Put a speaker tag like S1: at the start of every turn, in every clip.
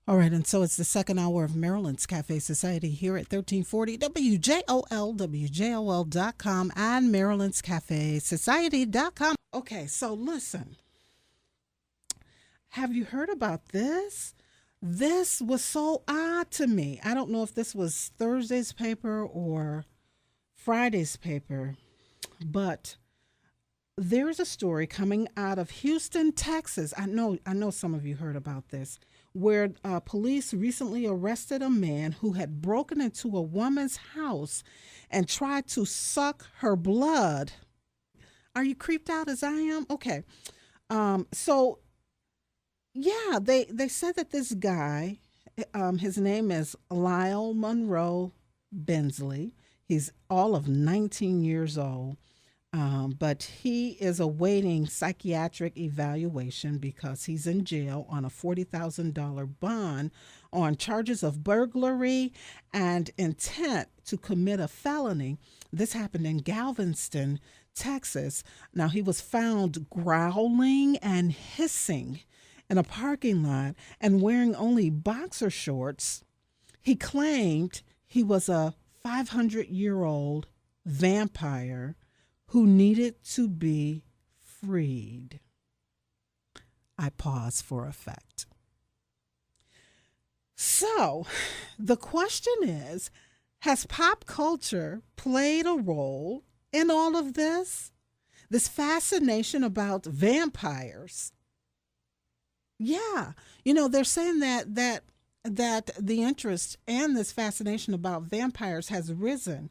S1: All right, and so it's the second hour of Maryland's Cafe Society here at 1340 WJOL.com and Maryland's Cafe Society.com. Okay, so listen. Have you heard about this? This was so odd to me. I don't know if this was Thursday's paper or Friday's paper, but there's a story coming out of Houston, Texas. I know some of you heard about this, where police recently arrested a man who had broken into a woman's house and tried to suck her blood. Are you creeped out as I am? Okay. So, yeah, they said that this guy, his name is Lyle Monroe Bensley. He's all of 19 years old. But he is awaiting psychiatric evaluation because he's in jail on a $40,000 bond on charges of burglary and intent to commit a felony. This happened in Galveston, Texas. Now, he was found growling and hissing in a parking lot and wearing only boxer shorts. He claimed he was a 500-year-old vampire who needed to be freed. I pause for effect. So, the question is, has pop culture played a role in all of this? This fascination about vampires. Yeah, they're saying that the interest and this fascination about vampires has risen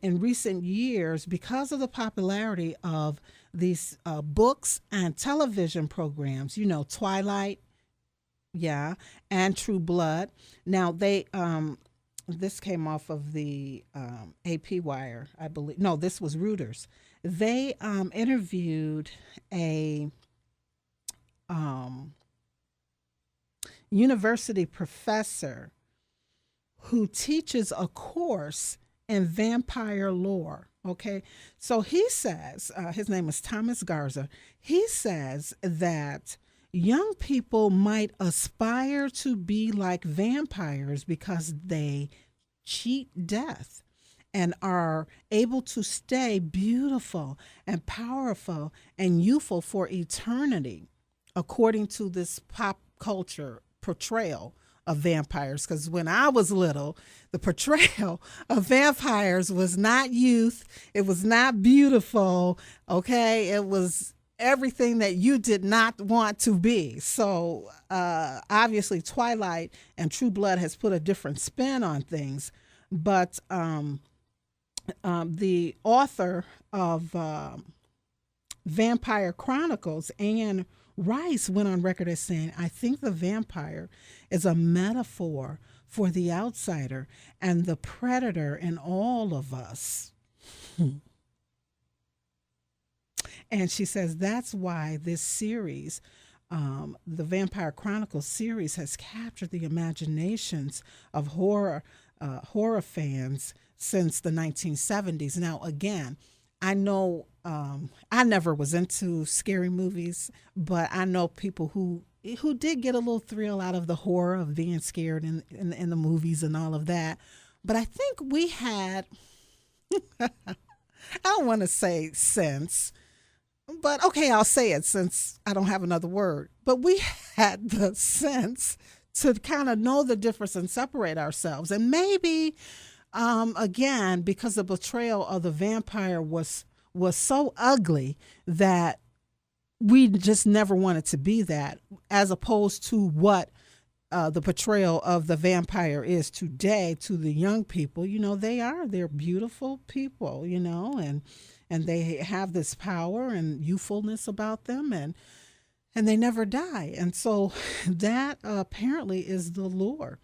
S1: in recent years because of the popularity of these books and television programs, Twilight, yeah, and True Blood. Now, this came off of the AP Wire, I believe. No, this was Reuters. They interviewed a university professor who teaches a course in vampire lore. Okay, so he says, his name is Thomas Garza. He says that young people might aspire to be like vampires because they cheat death and are able to stay beautiful and powerful and youthful for eternity, according to this pop culture portrayal of vampires. Because when I was little, the portrayal of vampires was not youth. It was not beautiful. Okay. It was everything that you did not want to be. So obviously Twilight and True Blood has put a different spin on things. But the author of Vampire Chronicles, Anne Rice, went on record as saying, I think the vampire is a metaphor for the outsider and the predator in all of us. And she says that's why this series, the Vampire Chronicles series, has captured the imaginations of horror fans since the 1970s. Now, again, I know I never was into scary movies, but I know people who did get a little thrill out of the horror of being scared in the movies and all of that. But I think we had, I don't want to say sense, but okay, I'll say it since I don't have another word. But we had the sense to kind of know the difference and separate ourselves. And maybe, again, because the betrayal of the vampire was so ugly that we just never wanted to be that, as opposed to what the portrayal of the vampire is today to the young people. They're beautiful people, and they have this power and youthfulness about them, and they never die. And so that apparently is the lure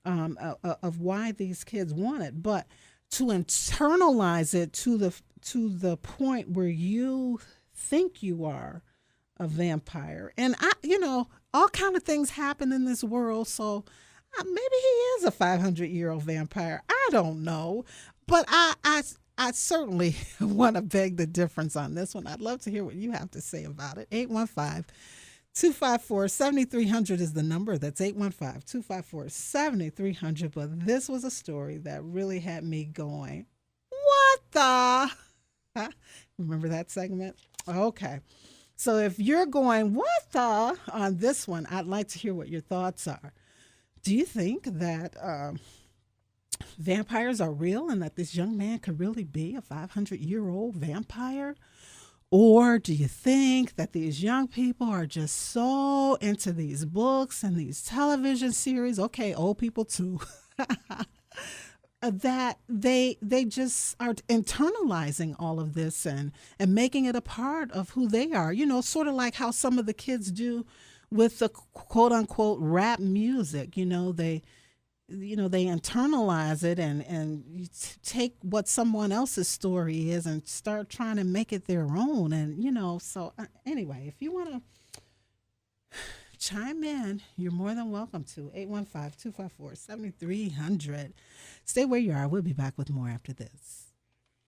S1: of why these kids want it. But to internalize it to the point where you think you are a vampire, and all kind of things happen in this world. So maybe he is a 500-year-old vampire. I don't know, but I certainly want to beg the difference on this one. I'd love to hear what you have to say about it. 815 254-7300 is the number. That's 815-254-7300. But this was a story that really had me going, what the? Remember that segment? Okay. So if you're going, what the, on this one, I'd like to hear what your thoughts are. Do you think that vampires are real and that this young man could really be a 500-year-old vampire? Or do you think that these young people are just so into these books and these television series, okay, old people too, that they just are internalizing all of this and making it a part of who they are, sort of like how some of the kids do with the quote unquote rap music. They internalize it and you take what someone else's story is and start trying to make it their own. And, so anyway, if you want to chime in, you're more than welcome to 815-254-7300. Stay where you are. We'll be back with more after this.